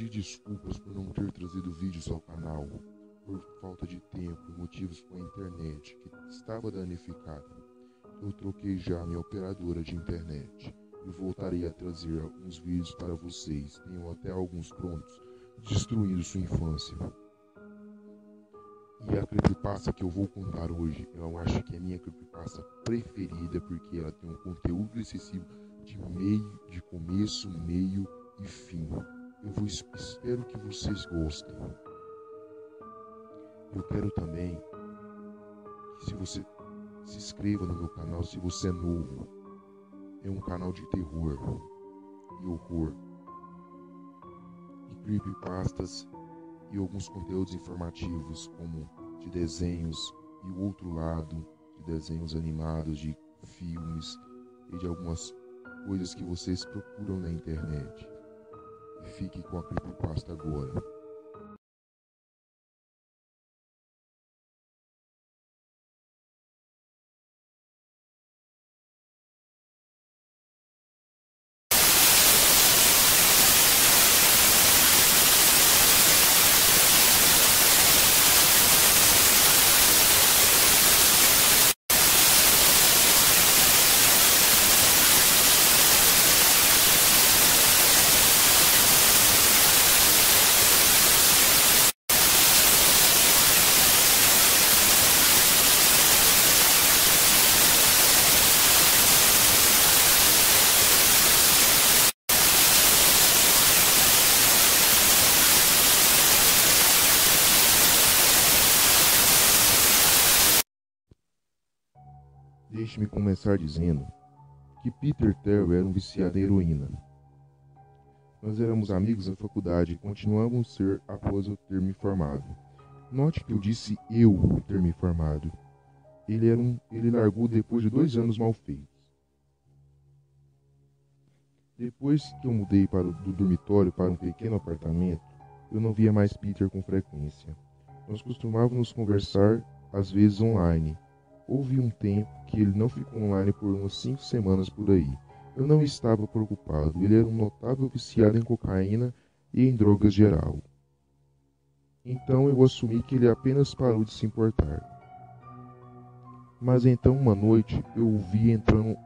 pedir desculpas por não ter trazido vídeos ao canal, por falta de tempo e motivos com a internet que estava danificada. Eu troquei já minha operadora de internet e voltarei a trazer alguns vídeos para vocês. Tenho até alguns prontos, destruindo sua infância. E a creepypasta que eu vou contar hoje, eu acho que é a minha creepypasta preferida, porque ela tem um conteúdo excessivo de começo, meio e fim. Espero que vocês gostem. Eu quero também que você se inscreva no meu canal se você é novo. É um canal de terror e horror, e creepypastas e alguns conteúdos informativos, como de desenhos e o outro lado, de desenhos animados, de filmes e de algumas coisas que vocês procuram na internet. E fique com a creepypasta agora. Deixe-me começar dizendo que Peter Terrell era um viciado em heroína. Nós éramos amigos na faculdade e continuamos a ser após eu ter me formado. Note que eu disse eu ter me formado. Ele largou depois de 2 anos mal feitos. Depois que eu mudei do dormitório para um pequeno apartamento, eu não via mais Peter com frequência. Nós costumávamos conversar, às vezes online. Houve um tempo que ele não ficou online por umas 5 semanas por aí. Eu não estava preocupado, ele era um notável viciado em cocaína e em drogas geral. Então eu assumi que ele apenas parou de se importar. Mas então uma noite eu o vi entrando.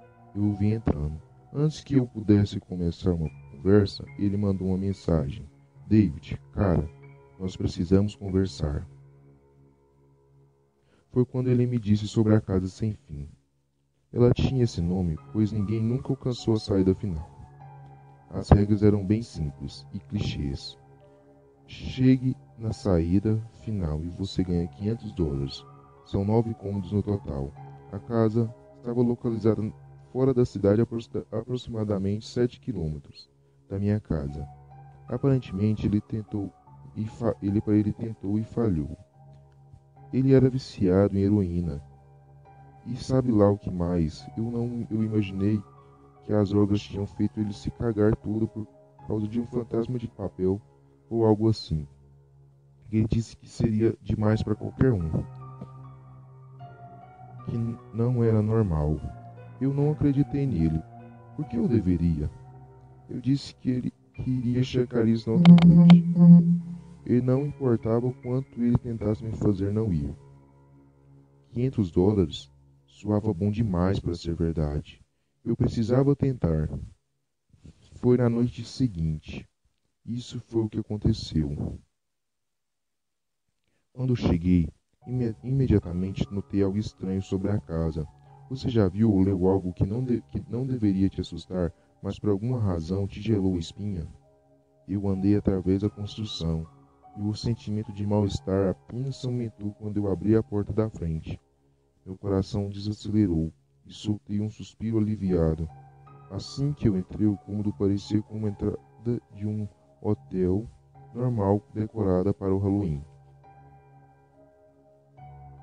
Antes que eu pudesse começar uma conversa, ele mandou uma mensagem. David, cara, nós precisamos conversar. Foi quando ele me disse sobre a casa sem fim. Ela tinha esse nome, pois ninguém nunca alcançou a saída final. As regras eram bem simples e clichês. Chegue na saída final e você ganha $500. São 9 cômodos no total. A casa estava localizada fora da cidade a aproximadamente 7 quilômetros da minha casa. Aparentemente ele tentou e falhou. Ele era viciado em heroína. E sabe lá o que mais? Eu imaginei que as drogas tinham feito ele se cagar todo por causa de um fantasma de papel ou algo assim. Ele disse que seria demais para qualquer um, que não era normal. Eu não acreditei nele. Por que eu deveria? Eu disse que iria checar isso na outra noite. E não importava o quanto ele tentasse me fazer não ir. $500 soava bom demais para ser verdade. Eu precisava tentar. Foi na noite seguinte. Isso foi o que aconteceu. Quando cheguei, imediatamente notei algo estranho sobre a casa. Você já viu ou leu algo que não deveria te assustar, mas por alguma razão te gelou a espinha? Eu andei através da construção, e o sentimento de mal-estar apenas aumentou quando eu abri a porta da frente. Meu coração desacelerou e soltei um suspiro aliviado. Assim que eu entrei, o cômodo parecia como a entrada de um hotel normal decorada para o Halloween.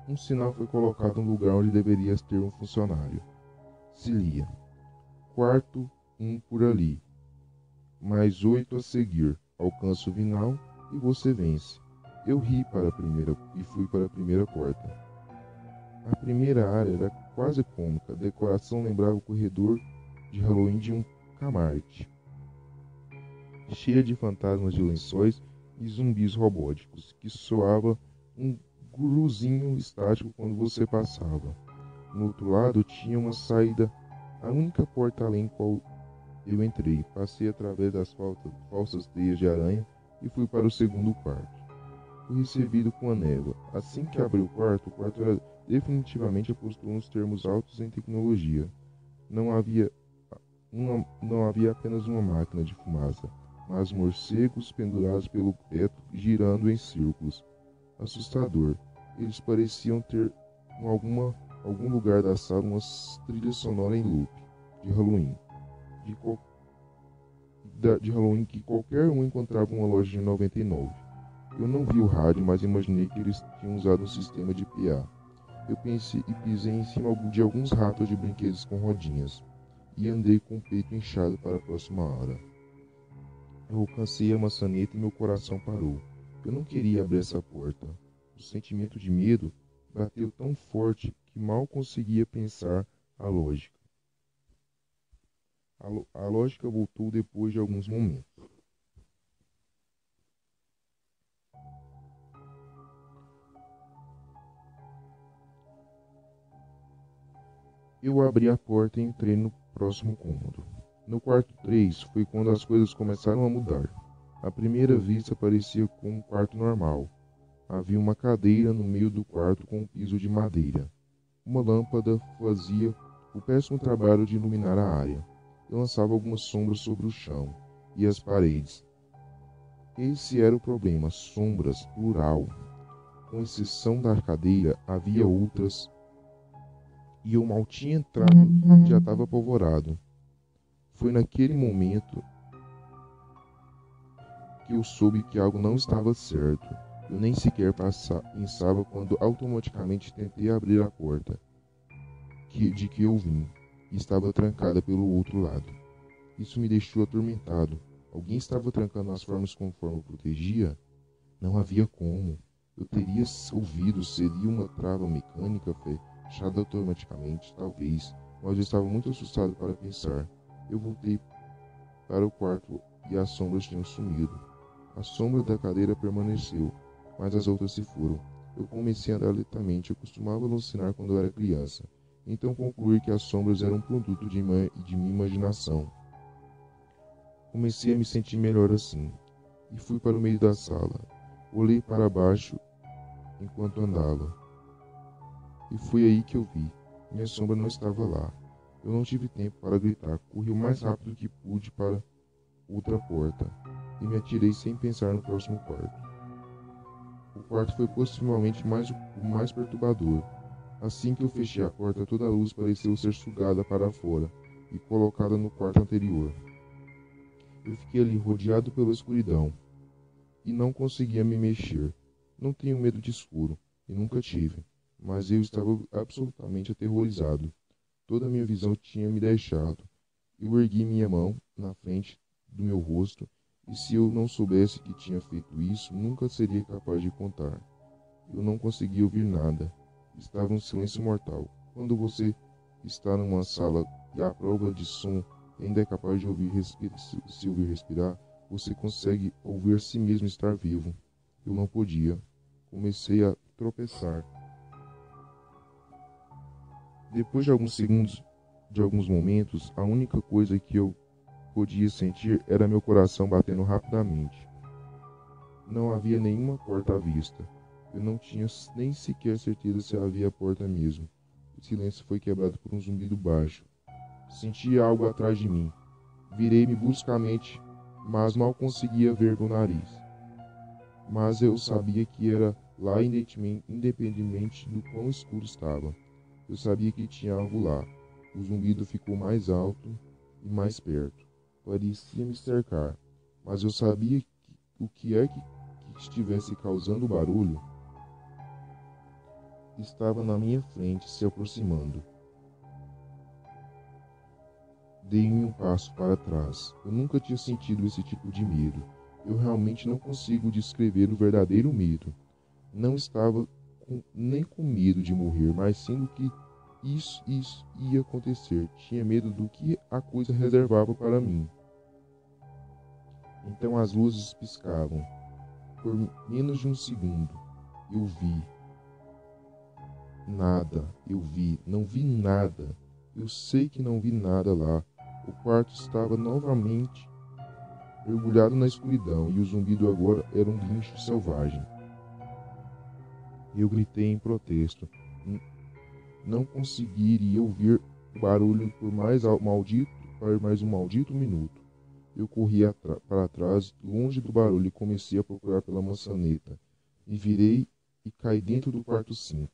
Um sinal foi colocado no lugar onde deveria ter um funcionário. Se lia: quarto 1 por ali. Mais 8 a seguir. Alcance o final e você vence. Eu ri e fui para a primeira porta. A primeira área era quase cômica. A decoração lembrava o corredor de Halloween de um Kmart. cheia de fantasmas de lençóis e zumbis robóticos, que soava um guruzinho estático quando você passava. No outro lado tinha uma saída, a única porta além qual eu entrei. Passei através das falsas teias de aranha e fui para o segundo quarto. Fui recebido com a névoa. Assim que abri o quarto era definitivamente apostou nos termos altos em tecnologia. Não havia não havia apenas uma máquina de fumaça, mas morcegos pendurados pelo teto girando em círculos. Assustador. Eles pareciam ter em algum lugar da sala uma trilha sonora em loop de Halloween. De Halloween que qualquer um encontrava uma loja de 99. Eu não vi o rádio, mas imaginei que eles tinham usado um sistema de PA. Eu pensei e pisei em cima de alguns ratos de brinquedos com rodinhas e andei com o peito inchado para a próxima hora. Eu alcancei a maçaneta e meu coração parou. Eu não queria abrir essa porta. O sentimento de medo bateu tão forte que mal conseguia pensar a lógica. A lógica voltou depois de alguns momentos. Eu abri a porta e entrei no próximo cômodo. No quarto 3 foi quando as coisas começaram a mudar. À primeira vista parecia com um quarto normal. Havia uma cadeira no meio do quarto com um piso de madeira. Uma lâmpada fazia o péssimo trabalho de iluminar a área. Eu lançava algumas sombras sobre o chão e as paredes. Esse era o problema, sombras, plural. Com exceção da cadeira, havia outras. E eu mal tinha entrado, já estava apavorado. Foi naquele momento que eu soube que algo não estava certo. Eu nem sequer pensava quando automaticamente tentei abrir a porta de que eu vim, e estava trancada pelo outro lado. Isso me deixou atormentado. Alguém estava trancando as formas conforme eu protegia? Não havia como. Eu teria ouvido, seria uma trava mecânica fechada automaticamente, talvez, mas eu estava muito assustado para pensar. Eu voltei para o quarto e as sombras tinham sumido. A sombra da cadeira permaneceu, mas as outras se foram. Eu comecei a andar lentamente. Eu costumava alucinar quando eu era criança, então concluí que as sombras eram um produto de minha imaginação. Comecei a me sentir melhor assim, e fui para o meio da sala. Olhei para baixo enquanto andava, e foi aí que eu vi. Minha sombra não estava lá. Eu não tive tempo para gritar. Corri o mais rápido que pude para outra porta, e me atirei sem pensar no próximo quarto. O quarto foi possivelmente o mais perturbador. Assim que eu fechei a porta, toda a luz pareceu ser sugada para fora e colocada no quarto anterior. Eu fiquei ali rodeado pela escuridão e não conseguia me mexer. Não tenho medo de escuro, e nunca tive, mas eu estava absolutamente aterrorizado. Toda a minha visão tinha me deixado. Eu ergui minha mão na frente do meu rosto, e se eu não soubesse que tinha feito isso, nunca seria capaz de contar. Eu não conseguia ouvir nada. Estava um silêncio mortal. Quando você está numa sala e a prova de som ainda é capaz de se ouvir respirar, você consegue ouvir a si mesmo estar vivo. Eu não podia. Comecei a tropeçar. Depois de alguns segundos, de alguns momentos, a única coisa que eu podia sentir era meu coração batendo rapidamente. Não havia nenhuma porta à vista. Eu não tinha nem sequer certeza se havia porta mesmo. O silêncio foi quebrado por um zumbido baixo. Senti algo atrás de mim. Virei-me bruscamente, mas mal conseguia ver com o nariz. Mas eu sabia que era lá independentemente do quão escuro estava. Eu sabia que tinha algo lá. O zumbido ficou mais alto e mais perto. Parecia me cercar, mas eu sabia que o que é que estivesse causando o barulho estava na minha frente, se aproximando. Dei-me um passo para trás. Eu nunca tinha sentido esse tipo de medo. Eu realmente não consigo descrever o verdadeiro medo. Não estava nem com medo de morrer, mas sim do que isso ia acontecer. Tinha medo do que a coisa reservava para mim. Então as luzes piscavam. Por menos de um segundo, eu vi nada. Não vi nada. Eu sei que não vi nada lá. O quarto estava novamente mergulhado na escuridão e o zumbido agora era um guincho selvagem. Eu gritei em protesto. Não conseguiria ouvir o barulho por mais um maldito minuto. Eu corri para trás, longe do barulho, e comecei a procurar pela maçaneta. Me virei e caí dentro do quarto 5.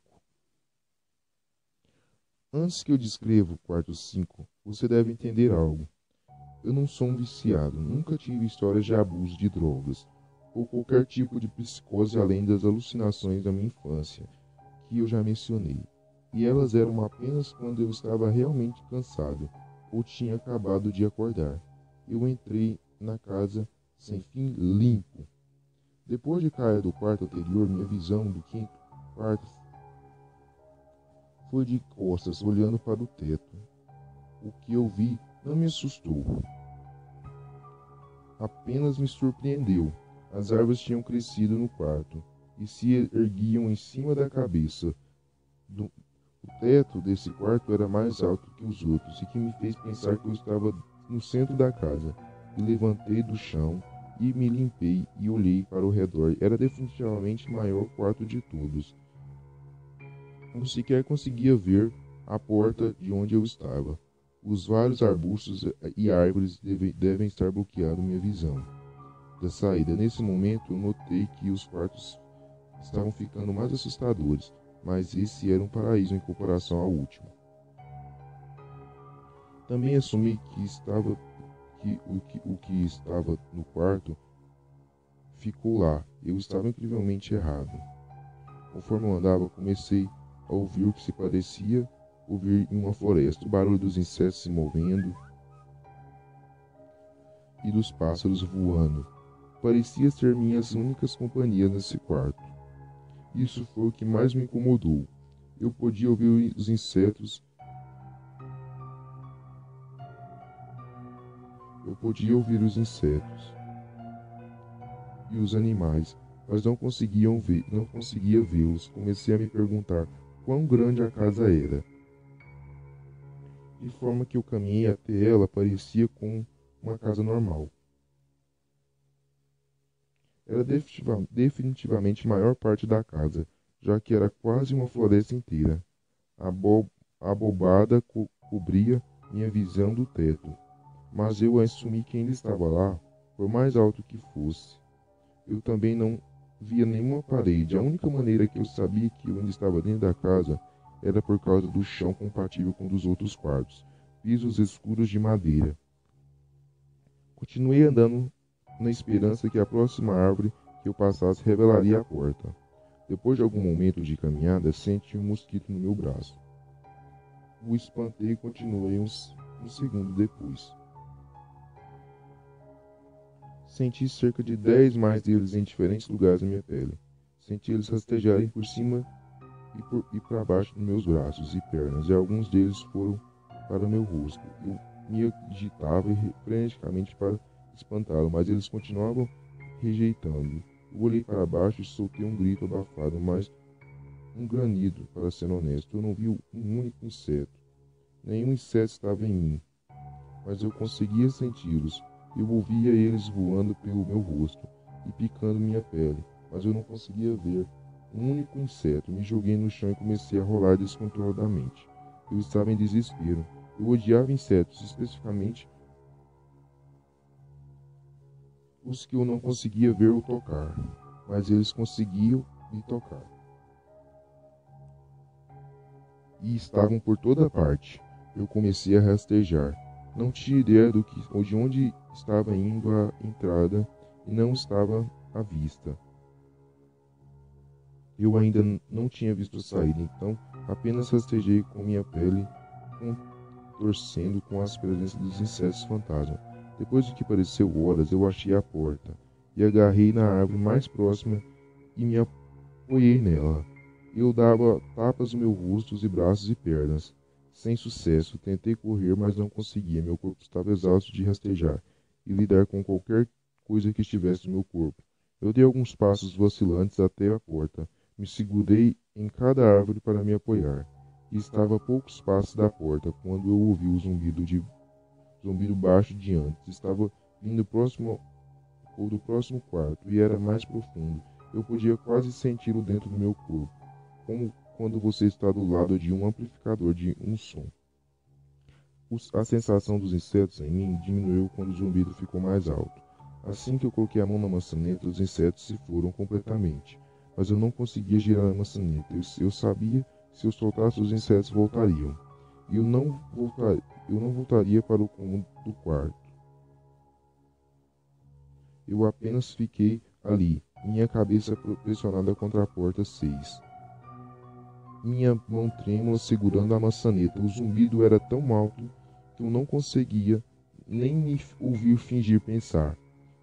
Antes que eu descreva o quarto 5, você deve entender algo. Eu não sou um viciado, nunca tive histórias de abuso de drogas, ou qualquer tipo de psicose além das alucinações da minha infância, que eu já mencionei. E elas eram apenas quando eu estava realmente cansado, ou tinha acabado de acordar. Eu entrei na casa sem fim limpo. Depois de cair do quarto anterior, minha visão do quinto quarto foi de costas, olhando para o teto. O que eu vi não me assustou, apenas me surpreendeu. As árvores tinham crescido no quarto e se erguiam em cima da cabeça. O teto desse quarto era mais alto que os outros, e que me fez pensar que eu estava no centro da casa. Me levantei do chão e me limpei e olhei para o redor. Era definitivamente o maior quarto de todos. Eu sequer conseguia ver a porta de onde eu estava. Os vários arbustos e árvores devem estar bloqueando minha visão da saída. Nesse momento, eu notei que os quartos estavam ficando mais assustadores, mas esse era um paraíso em comparação ao último. Também assumi o que estava no quarto ficou lá. Eu estava incrivelmente errado. Conforme eu andava, comecei a ouvir o que se parecia ouvir em uma floresta, o barulho dos insetos se movendo e dos pássaros voando. Parecia ser minhas únicas companhias nesse quarto. Isso foi o que mais me incomodou. Eu podia ouvir os insetos. E os animais, mas não conseguia vê-los. Comecei a me perguntar quão grande a casa era. De forma que eu caminhei até ela, parecia com uma casa normal. Era definitivamente a maior parte da casa, já que era quase uma floresta inteira. A abobada cobria minha visão do teto, mas eu assumi que ainda estava lá, por mais alto que fosse. Eu também não via nenhuma parede. A única maneira que eu sabia que eu ainda estava dentro da casa era por causa do chão compatível com o dos outros quartos, pisos escuros de madeira. Continuei andando na esperança que a próxima árvore que eu passasse revelaria a porta. Depois de algum momento de caminhada, senti um mosquito no meu braço. O espantei e continuei um segundo depois. Senti cerca de 10 mais deles em diferentes lugares da minha pele. Senti eles rastejarem por cima e para baixo dos meus braços e pernas, e alguns deles foram para o meu rosto. Eu me agitava freneticamente para espantá-lo, mas eles continuavam rejeitando. Eu olhei para baixo e soltei um grito abafado, mas um granido, para ser honesto. Eu não vi um único inseto. Nenhum inseto estava em mim, mas eu conseguia senti-los. Eu ouvia eles voando pelo meu rosto e picando minha pele, mas eu não conseguia ver um único inseto. Me joguei no chão e comecei a rolar descontroladamente. Eu estava em desespero. Eu odiava insetos, especificamente os que eu não conseguia ver ou tocar, mas eles conseguiam me tocar. E estavam por toda parte. Eu comecei a rastejar. Não tinha ideia de onde estava indo a entrada e não estava à vista. Eu ainda não tinha visto a saída, então apenas rastejei com minha pele, contorcendo com as presenças dos insetos fantasma. Depois de que pareceu horas, eu achei a porta e agarrei na árvore mais próxima e me apoiei nela. Eu dava tapas no meu rosto e braços e pernas. Sem sucesso, tentei correr, mas não conseguia. Meu corpo estava exausto de rastejar e lidar com coisa que estivesse no meu corpo. Eu dei alguns passos vacilantes até a porta. Me segurei em cada árvore para me apoiar. E estava a poucos passos da porta quando eu ouvi o zumbido baixo de antes. Estava vindo próximo ou do próximo quarto e era mais profundo. Eu podia quase senti-lo dentro do meu corpo, como quando você está do lado de um amplificador de um som. A sensação dos insetos em mim diminuiu quando o zumbido ficou mais alto. Assim que eu coloquei a mão na maçaneta, os insetos se foram completamente. Mas eu não conseguia girar a maçaneta. Eu sabia que se eu soltasse os insetos voltariam. E eu não voltaria para o cômodo do quarto. Eu apenas fiquei ali, minha cabeça pressionada contra a porta 6. Minha mão trêmula segurando a maçaneta. O zumbido era tão alto que eu não conseguia nem me ouvir fingir pensar.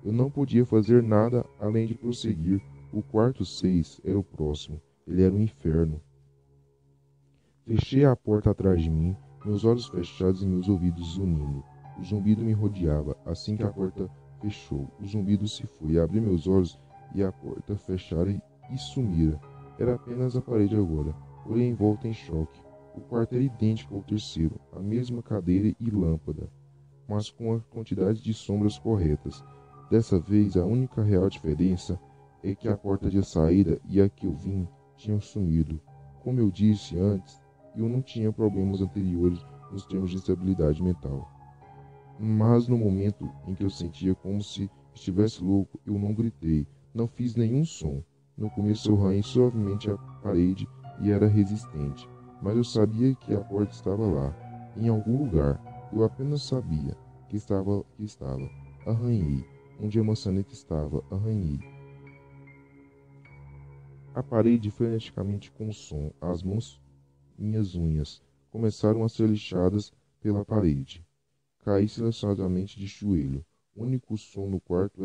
Eu não podia fazer nada além de prosseguir. O quarto 6 era o próximo. Ele era um inferno. Fechei a porta atrás de mim, meus olhos fechados e meus ouvidos zunindo. O zumbido me rodeava. Assim que a porta fechou, o zumbido se foi. Abri meus olhos e a porta fechara e sumira. Era apenas a parede agora. Olhei em volta em choque. O quarto era idêntico ao terceiro, a mesma cadeira e lâmpada, mas com a quantidade de sombras corretas. Dessa vez, a única real diferença é que a porta de saída e a que eu vim tinham sumido. Como eu disse antes, eu não tinha problemas anteriores nos termos de estabilidade mental. Mas no momento em que eu sentia como se estivesse louco, eu não gritei, não fiz nenhum som. No começo eu arranhei suavemente a parede e era resistente, mas eu sabia que a porta estava lá, em algum lugar. Eu apenas sabia que estava. Arranhei. Onde a maçaneta estava, arranhei. A parede freneticamente com o som. Minhas unhas, começaram a ser lixadas pela parede. Caí silenciosamente de joelho. O único som no quarto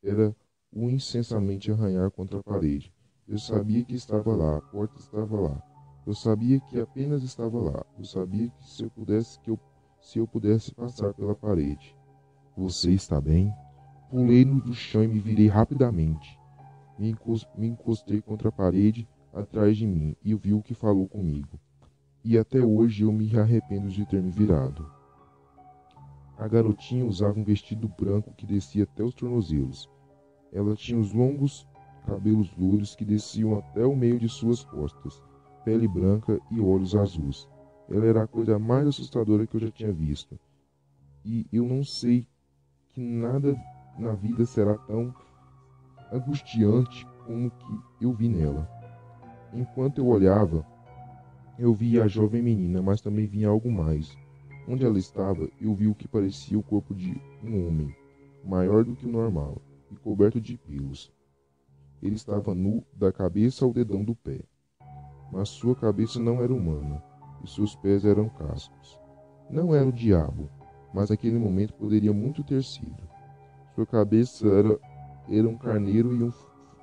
era o incessantemente arranhar contra a parede. Eu sabia que estava lá, a porta estava lá. Eu sabia que apenas estava lá. Eu sabia que se eu pudesse passar pela parede. Você está bem? Pulei do chão e me virei rapidamente. Me encostei contra a parede atrás de mim e vi o que falou comigo. E até hoje eu me arrependo de ter me virado. A garotinha usava um vestido branco que descia até os tornozelos. Ela tinha os longos cabelos loiros que desciam até o meio de suas costas, pele branca e olhos azuis. Ela era a coisa mais assustadora que eu já tinha visto. E eu não sei que nada na vida será tão angustiante como que eu vi nela. Enquanto eu olhava, eu via a jovem menina, mas também via algo mais. Onde ela estava, eu vi o que parecia o corpo de um homem, maior do que o normal e coberto de pelos. Ele estava nu da cabeça ao dedão do pé, mas sua cabeça não era humana e seus pés eram cascos. Não era o diabo, mas naquele momento poderia muito ter sido. Sua cabeça era um carneiro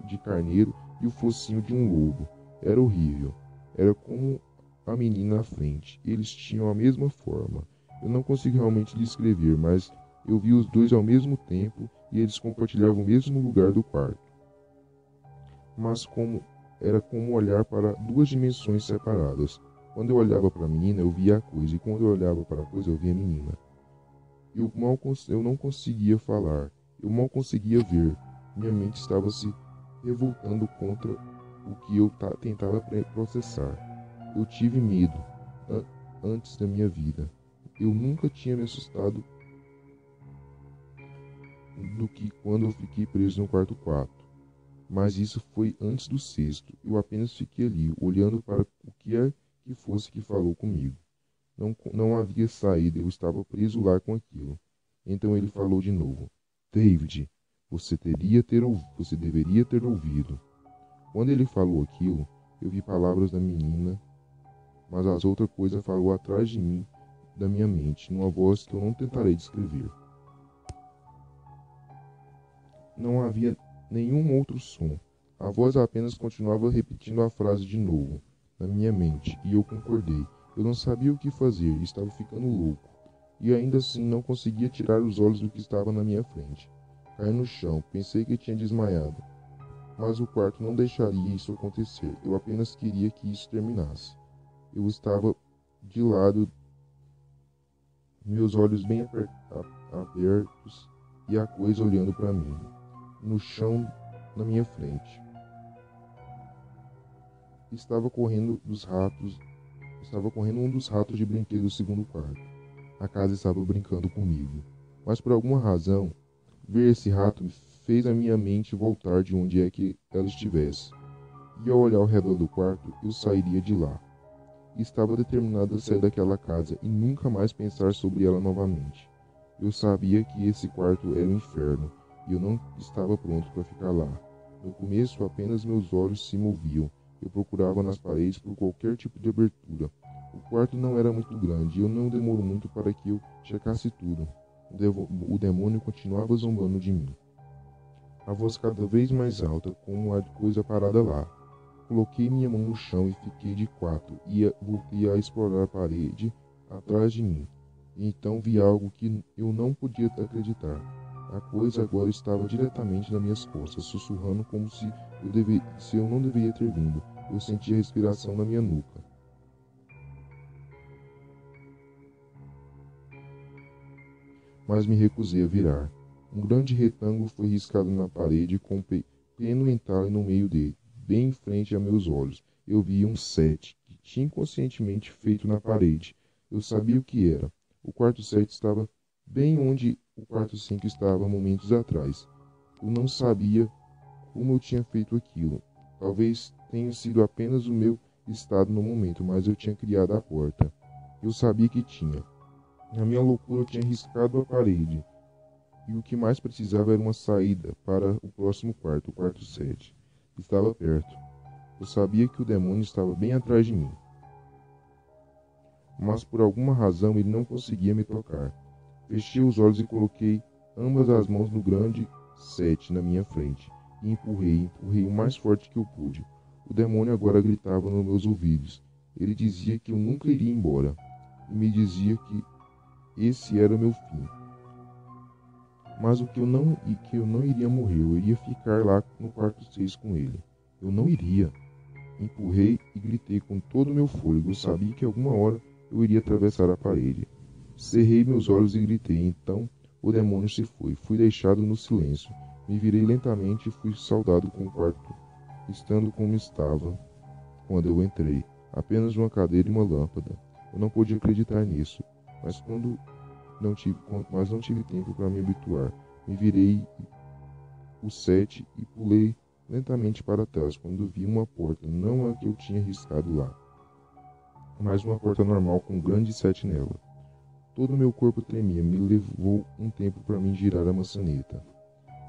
de carneiro e o focinho de um lobo. Era horrível. Era como a menina à frente. Eles tinham a mesma forma. Eu não consigo realmente descrever, mas eu vi os dois ao mesmo tempo e eles compartilhavam o mesmo lugar do quarto. Mas era como olhar para duas dimensões separadas. Quando eu olhava para a menina, eu via a coisa, e quando eu olhava para a coisa, eu via a menina. Eu não conseguia falar. Eu mal conseguia ver. Minha mente estava se revoltando contra o que eu tentava processar. Eu tive medo antes da minha vida. Eu nunca tinha me assustado do que quando eu fiquei preso no quarto 4. Mas isso foi antes do sexto. Eu apenas fiquei ali, olhando para o que é que fosse que falou comigo. Não havia saída, eu estava preso lá com aquilo. Então ele falou de novo. David, você deveria ter ouvido. Quando ele falou aquilo, eu vi palavras da menina, mas as outras coisas falou atrás de mim, da minha mente, numa voz que eu não tentarei descrever. Não havia nenhum outro som. A voz apenas continuava repetindo a frase de novo, na minha mente, e eu concordei. Eu não sabia o que fazer, estava ficando louco, e ainda assim não conseguia tirar os olhos do que estava na minha frente. Caí no chão, pensei que tinha desmaiado. Mas o quarto não deixaria isso acontecer. Eu apenas queria que isso terminasse. Eu estava de lado, meus olhos bem abertos e a coisa olhando para mim, no chão na minha frente. Estava correndo um dos ratos de brinquedo do segundo quarto. A casa estava brincando comigo. Mas por alguma razão, ver esse rato fez a minha mente voltar de onde é que ela estivesse. E ao olhar ao redor do quarto, eu sairia de lá. Estava determinado a sair daquela casa e nunca mais pensar sobre ela novamente. Eu sabia que esse quarto era o inferno e eu não estava pronto para ficar lá. No começo, apenas meus olhos se moviam. Eu procurava nas paredes por qualquer tipo de abertura. O quarto não era muito grande e eu não demorou muito para que eu checasse tudo. O demônio continuava zombando de mim. A voz cada vez mais alta, como a coisa parada lá. Coloquei minha mão no chão e fiquei de quatro, e voltei a explorar a parede atrás de mim. E então vi algo que eu não podia acreditar. A coisa agora estava diretamente nas minhas costas, sussurrando como se eu não deveria ter vindo. Eu sentia a respiração na minha nuca. Mas me recusei a virar. Um grande retângulo foi riscado na parede com um pequeno entalhe no meio dele. Bem em frente a meus olhos, eu vi um 7 que tinha inconscientemente feito na parede. Eu sabia o que era. O quarto 7 estava bem onde o quarto 5 estava momentos atrás. Eu não sabia como eu tinha feito aquilo. Talvez tenha sido apenas o meu estado no momento, mas eu tinha criado a porta. Eu sabia que tinha. Na minha loucura, eu tinha riscado a parede. E o que mais precisava era uma saída para o próximo quarto, o quarto 7. Estava perto. Eu sabia que o demônio estava bem atrás de mim. Mas por alguma razão ele não conseguia me tocar. Fechei os olhos e coloquei ambas as mãos no grande 7 na minha frente. E empurrei o mais forte que eu pude. O demônio agora gritava nos meus ouvidos. Ele dizia que eu nunca iria embora. E me dizia que esse era o meu fim. Mas que eu não iria morrer, eu iria ficar lá no quarto 6 com ele. Eu não iria. Empurrei e gritei com todo o meu fôlego. Eu sabia que alguma hora eu iria atravessar a parede. Cerrei meus olhos e gritei. Então o demônio se foi. Fui deixado no silêncio. Me virei lentamente e fui saudado com o quarto, estando como estava quando eu entrei. Apenas uma cadeira e uma lâmpada. Eu não podia acreditar nisso. Mas não tive tempo para me habituar. Me virei o 7 e pulei lentamente para trás quando vi uma porta, não a que eu tinha riscado lá, mas uma porta normal com um grande 7 nela. Todo meu corpo tremia, me levou um tempo para mim girar a maçaneta.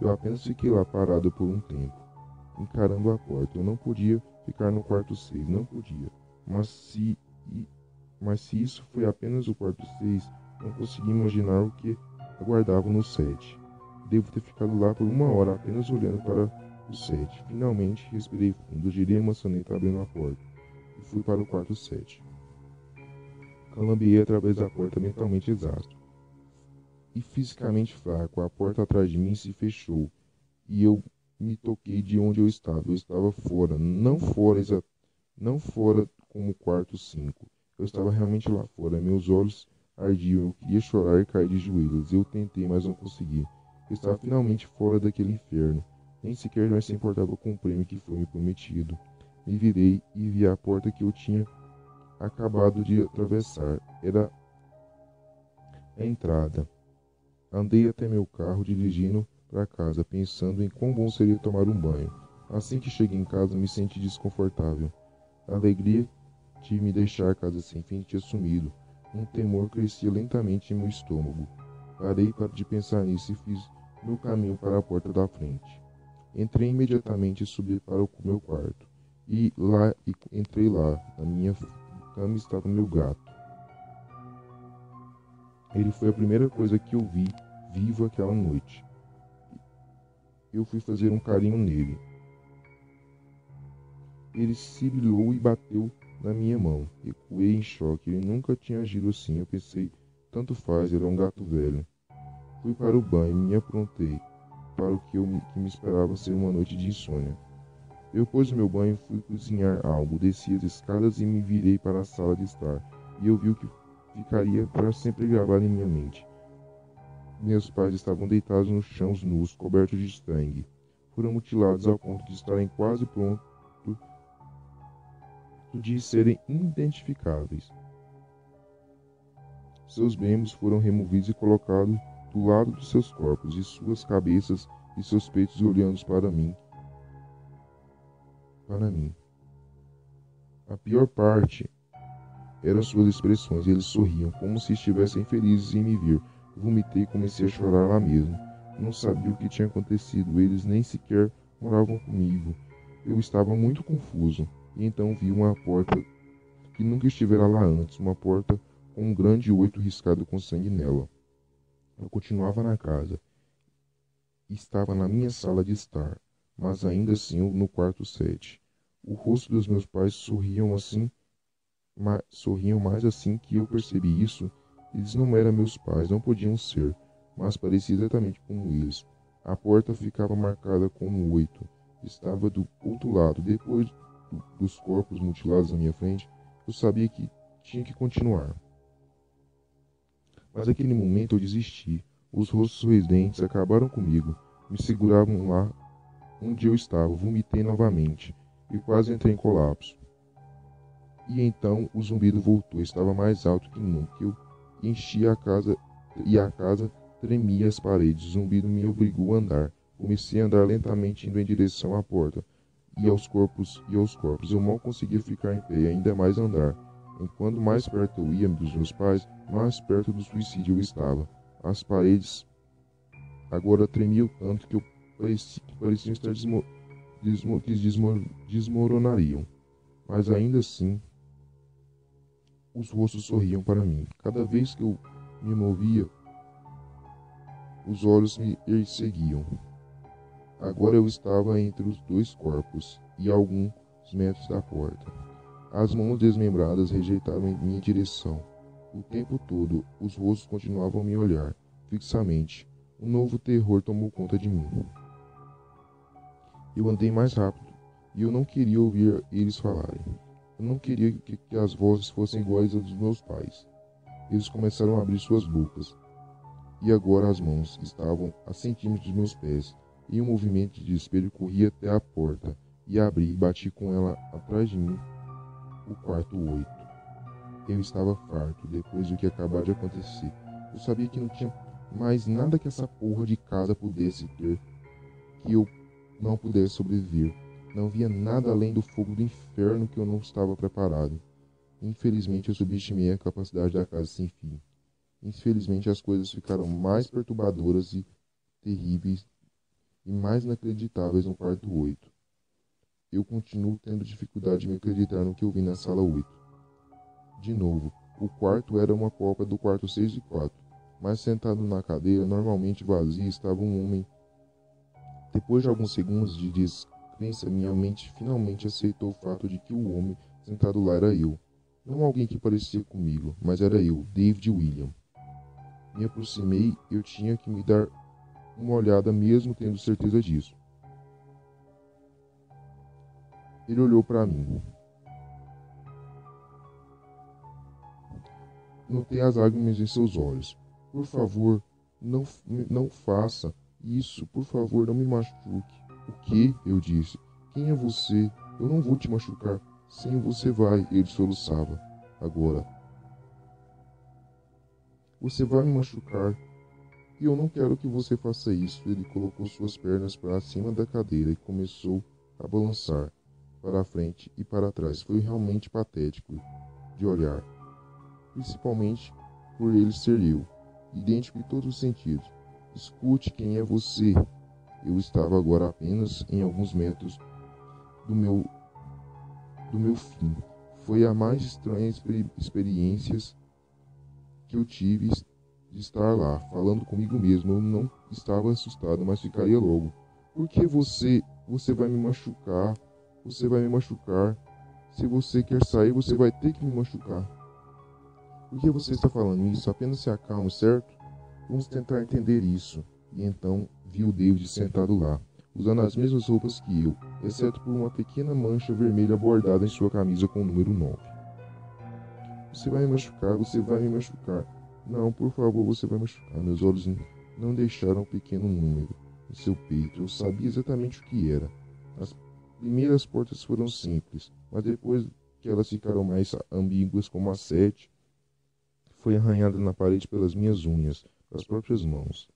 Eu apenas fiquei lá parado por um tempo, encarando a porta. Eu não podia ficar no quarto 6, não podia. Mas se isso foi apenas o quarto 6, não consegui imaginar o que aguardava no 7. Devo ter ficado lá por uma hora apenas olhando para o 7. Finalmente respirei fundo, girei a maçaneta abrindo a porta e fui para o quarto 7. Calambiei através da porta mentalmente exausto e fisicamente fraco. A porta atrás de mim se fechou e eu me toquei de onde eu estava. Eu estava fora, não fora como o quarto 5. Eu estava realmente lá fora. Meus olhos ardiam. Eu queria chorar e cair de joelhos. Eu tentei, mas não consegui. Eu estava finalmente fora daquele inferno. Nem sequer mais se importava com o prêmio que foi me prometido. Me virei e vi a porta que eu tinha acabado de atravessar. Era a entrada. Andei até meu carro, dirigindo para casa, pensando em quão bom seria tomar um banho. Assim que cheguei em casa, me senti desconfortável. A alegria de me deixar a casa sem fim tinha sumido. Um temor crescia lentamente em meu estômago. Parei de pensar nisso e fiz meu caminho para a porta da frente. Entrei imediatamente e subi para o meu quarto. Entrei lá. Na minha cama estava meu gato. Ele foi a primeira coisa que eu vi vivo aquela noite. Eu fui fazer um carinho nele. Ele sibilou e bateu na minha mão. Recuei em choque. Ele nunca tinha agido assim. Eu pensei, tanto faz, era um gato velho. Fui para o banho e me aprontei. para o que me esperava ser uma noite de insônia. Depois do meu banho, fui cozinhar algo, desci as escadas e me virei para a sala de estar, e eu vi o que ficaria para sempre gravado em minha mente. Meus pais estavam deitados no chão nus, cobertos de sangue. Foram mutilados ao ponto de estarem quase prontos de serem identificáveis. Seus membros foram removidos e colocados do lado de seus corpos, e suas cabeças e seus peitos olhando para mim. A pior parte eram suas expressões. Eles sorriam, como se estivessem felizes em me ver. Vomitei e comecei a chorar lá mesmo. Não sabia o que tinha acontecido. Eles nem sequer moravam comigo. Eu estava muito confuso. E então vi uma porta que nunca estivera lá antes. Uma porta com um grande 8 riscado com sangue nela. Eu continuava na casa. Estava na minha sala de estar, mas ainda assim no quarto 7. O rosto dos meus pais sorriam mais assim que eu percebi isso. Eles não eram meus pais, não podiam ser, mas parecia exatamente como eles. A porta ficava marcada com um 8. Estava do outro lado. Depois dos corpos mutilados na minha frente, eu sabia que tinha que continuar. Mas naquele momento eu desisti. Os rostos sorridentes acabaram comigo. Me seguravam lá onde eu estava. Vomitei novamente e quase entrei em colapso. E então o zumbido voltou. Estava mais alto que nunca. Eu enchia a casa e a casa tremia as paredes. O zumbido me obrigou a andar. Comecei a andar lentamente indo em direção à porta e aos corpos. Eu mal conseguia ficar em pé e ainda mais andar. Enquanto mais perto eu ia dos meus pais, mais perto do suicídio eu estava. As paredes agora tremiam tanto que pareciam estar desmoronariam. Mas ainda assim, os rostos sorriam para mim. Cada vez que eu me movia, os olhos me perseguiam. Agora eu estava entre os 2 corpos e a alguns metros da porta. As mãos desmembradas rejeitavam em minha direção. O tempo todo, os rostos continuavam a me olhar fixamente. Um novo terror tomou conta de mim. Eu andei mais rápido e eu não queria ouvir eles falarem. Eu não queria que as vozes fossem iguais às dos meus pais. Eles começaram a abrir suas bocas. E agora as mãos estavam a centímetros dos meus pés. Em um movimento de desespero corri até a porta e abri e bati com ela atrás de mim o quarto 8. Eu estava farto depois do que acabara de acontecer. Eu sabia que não tinha mais nada que essa porra de casa pudesse ter, que eu não pudesse sobreviver. Não havia nada além do fogo do inferno que eu não estava preparado. Infelizmente eu subestimei a capacidade da casa sem fim. Infelizmente as coisas ficaram mais perturbadoras e terríveis e mais inacreditáveis no quarto 8. Eu continuo tendo dificuldade de me acreditar no que eu vi na sala 8. De novo, o quarto era uma cópia do quarto 6 e 4, mas sentado na cadeira, normalmente vazia, estava um homem. Depois de alguns segundos de descrença, minha mente finalmente aceitou o fato de que o homem sentado lá era eu. Não alguém que parecia comigo, mas era eu, David William. Me aproximei, eu tinha que me dar uma olhada mesmo tendo certeza disso. Ele olhou para mim. Notei as lágrimas em seus olhos. Por favor, não faça isso. Por favor, não me machuque. O quê? Eu disse. Quem é você? Eu não vou te machucar. Sim, você vai. Ele soluçava. Agora. Você vai me machucar. E eu não quero que você faça isso. Ele colocou suas pernas para cima da cadeira e começou a balançar para a frente e para trás. Foi realmente patético de olhar. Principalmente por ele ser eu, idêntico em todos os sentidos. Escute, quem é você? Eu estava agora apenas em alguns metros do meu fim. Foi a mais estranha experiência que eu tive de estar lá, falando comigo mesmo. Eu não estava assustado, mas ficaria logo. Por que você vai me machucar? Você vai me machucar. Se você quer sair, você vai ter que me machucar. Por que você está falando isso? Apenas se acalme, certo? Vamos tentar entender isso. E então vi o David sentado lá, usando as mesmas roupas que eu, exceto por uma pequena mancha vermelha bordada em sua camisa com o número 9. Você vai me machucar, você vai me machucar. Não, por favor, você vai machucar. Meus olhos não deixaram um pequeno número em seu peito. Eu sabia exatamente o que era. As primeiras portas foram simples, mas depois que elas ficaram mais ambíguas, como a 7, foi arranhada na parede pelas minhas unhas, das próprias mãos.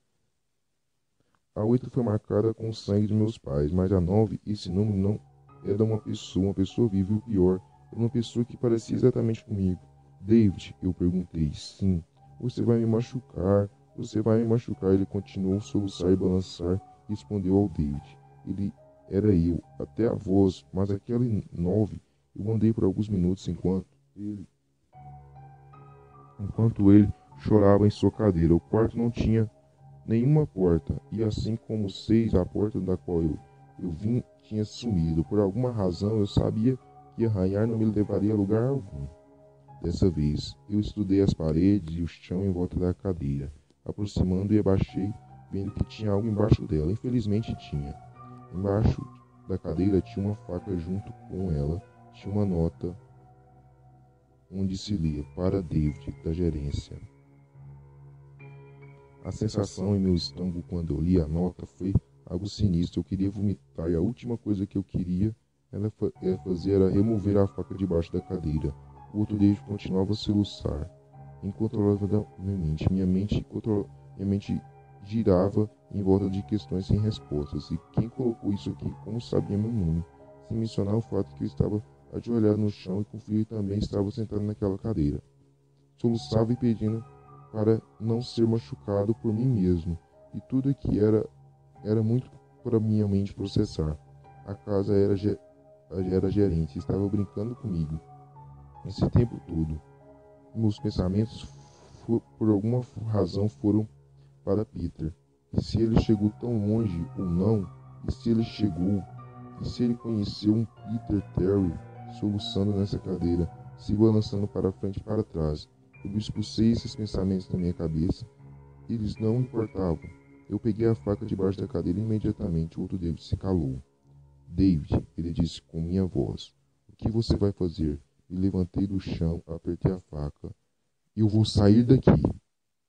A 8 foi marcada com o sangue de meus pais, mas a 9, esse número não era uma pessoa viva, e o pior, era uma pessoa que parecia exatamente comigo. David, eu perguntei. Sim, você vai me machucar, você vai me machucar. Ele continuou a soluçar e balançar e respondeu ao David. Ele era eu, até a voz, mas aquele 9, eu andei por alguns minutos enquanto ele chorava em sua cadeira. O quarto não tinha nenhuma porta, e assim como 6, a porta da qual eu vim tinha sumido. Por alguma razão eu sabia que arranhar não me levaria a lugar algum. Dessa vez, eu estudei as paredes e o chão em volta da cadeira, aproximando e abaixei, vendo que tinha algo embaixo dela. Infelizmente tinha. Embaixo da cadeira tinha uma faca, junto com ela tinha uma nota onde se lia: para David, da gerência. A sensação em meu estômago quando eu li a nota foi algo sinistro. Eu queria vomitar, e a última coisa que eu queria fazer era remover a faca debaixo da cadeira. O outro David continuava a soluçar incontrolavelmente. Minha mente girava em volta de questões sem respostas. E quem colocou isso aqui? Como sabia meu nome? Sem mencionar o fato que eu estava ajoelhado no chão e com frio e também estava sentado naquela cadeira. Soluçava e pedindo para não ser machucado por mim mesmo. E tudo aqui era muito para minha mente processar. A casa era gerente, estava brincando comigo esse tempo todo. Meus pensamentos, por alguma razão, foram para Peter. E se ele chegou tão longe ou não? E se ele conheceu um Peter Terry soluçando nessa cadeira, se balançando para frente e para trás? Eu expulsei esses pensamentos da minha cabeça. Eles não importavam. Eu peguei a faca debaixo da cadeira e imediatamente o outro David se calou. David, ele disse com minha voz, o que você vai fazer? Me levantei do chão, apertei a faca. Eu vou sair daqui.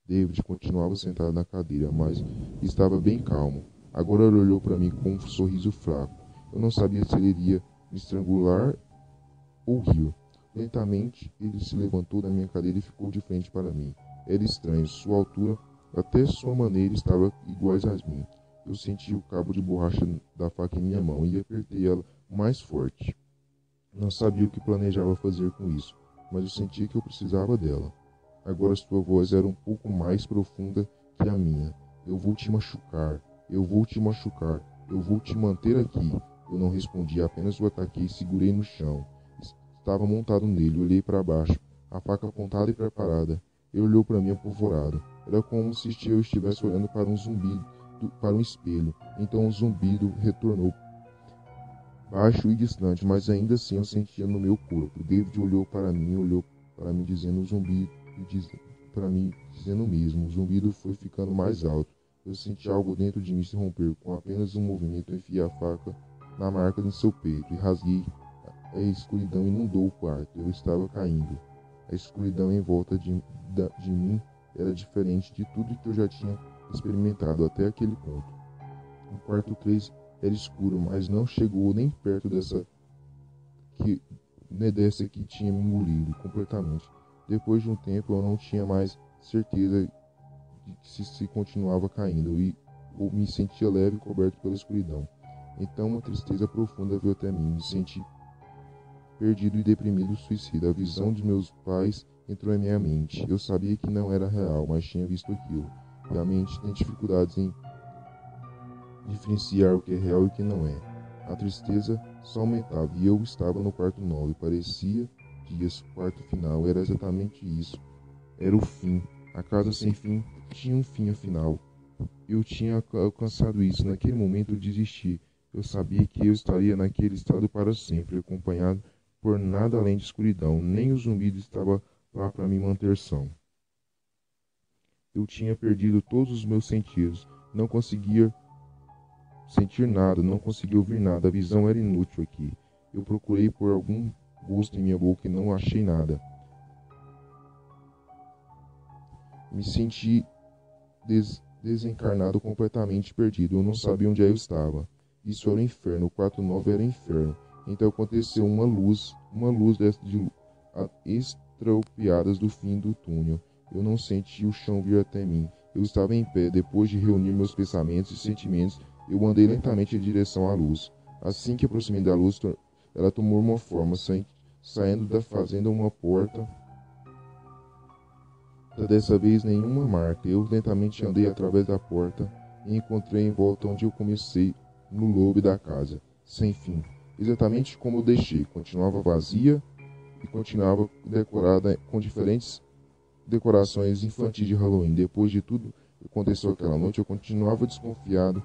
David continuava sentado na cadeira, mas estava bem calmo. Agora ele olhou para mim com um sorriso fraco. Eu não sabia se ele iria me estrangular ou rir. Lentamente, ele se levantou da minha cadeira e ficou de frente para mim. Era estranho. Sua altura, até sua maneira, estavam iguais às minhas. Eu senti o cabo de borracha da faca em minha mão e apertei ela mais forte. Não sabia o que planejava fazer com isso, mas eu sentia que eu precisava dela. Agora sua voz era um pouco mais profunda que a minha. Eu vou te machucar. Eu vou te machucar. Eu vou te manter aqui. Eu não respondi, apenas o ataquei e segurei no chão. Estava montado nele. Olhei para baixo, a faca apontada e preparada. Ele olhou para mim apavorado. Era como se eu estivesse olhando para um zumbido, para um espelho. Então o zumbido retornou, baixo e distante, mas ainda assim eu sentia no meu corpo. David olhou para mim dizendo para mim dizendo o mesmo. O zumbido foi ficando mais alto. Eu senti algo dentro de mim se romper. Com apenas um movimento, enfiei a faca na marca de seu peito e rasguei. A escuridão inundou o quarto. Eu estava caindo. A escuridão em volta de mim era diferente de tudo que eu já tinha experimentado até aquele ponto. O quarto 3 era escuro, mas não chegou nem perto dessa que tinha me engolido completamente. Depois de um tempo, eu não tinha mais certeza de que se continuava caindo e eu me sentia leve e coberto pela escuridão. Então uma tristeza profunda veio até mim. Me senti perdido e deprimido, suicida. A visão de meus pais entrou em minha mente. Eu sabia que não era real, mas tinha visto aquilo. E a mente tem dificuldades em diferenciar o que é real e o que não é. A tristeza só aumentava e eu estava no quarto 9. Parecia dias. O quarto final era exatamente isso. Era o fim. A casa sem fim tinha um fim afinal. Eu tinha alcançado isso. Naquele momento eu desisti. Eu sabia que eu estaria naquele estado para sempre, acompanhado por nada além de escuridão. Nem o zumbido estava lá para me manter são. Eu tinha perdido todos os meus sentidos. Não conseguia sentir nada, não conseguia ouvir nada, a visão era inútil aqui. Eu procurei por algum gosto em minha boca e não achei nada. Me senti desencarnado, completamente perdido. Eu não sabia onde eu estava. Isso era o inferno, o quarto 9 era o inferno. Então aconteceu uma luz estropiadas do fim do túnel. Eu não senti o chão vir até mim. Eu estava em pé, depois de reunir meus pensamentos e sentimentos, eu andei lentamente em direção à luz. Assim que aproximei da luz, ela tomou uma forma, saindo da fazenda uma porta. Dessa vez nenhuma marca. Eu lentamente andei através da porta e encontrei em volta onde eu comecei, no lobe da casa, sem fim. Exatamente como eu deixei, continuava vazia e continuava decorada com diferentes decorações infantis de Halloween. Depois de tudo que aconteceu aquela noite, eu continuava desconfiado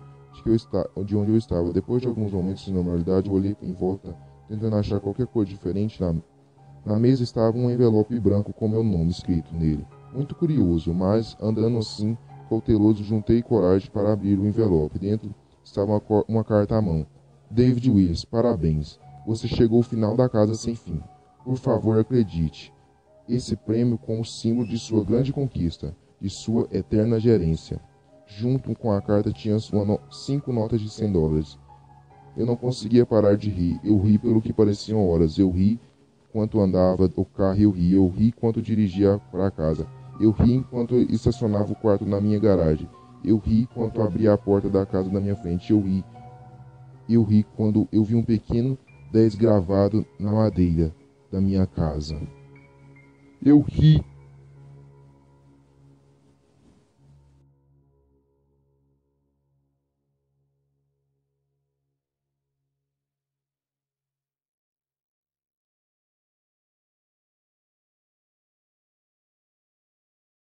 de onde eu estava. Depois de alguns momentos de normalidade, eu olhei em volta, tentando achar qualquer coisa diferente. Na mesa estava um envelope branco com meu nome escrito nele. Muito curioso, mas andando assim, cauteloso, juntei coragem para abrir o envelope. Dentro estava uma carta à mão. David Willis, parabéns. Você chegou ao final da casa sem fim. Por favor, acredite. Esse prêmio como símbolo de sua grande conquista, de sua eterna gerência. Junto com a carta tinha 5 notas de $100. Eu não conseguia parar de rir. Eu ri pelo que pareciam horas. Eu ri enquanto andava o carro, eu ri enquanto dirigia para casa. Eu ri enquanto estacionava o quarto na minha garagem. Eu ri enquanto abria a porta da casa na minha frente. Eu ri quando eu vi um pequeno 10 gravado na madeira da minha casa. Eu ri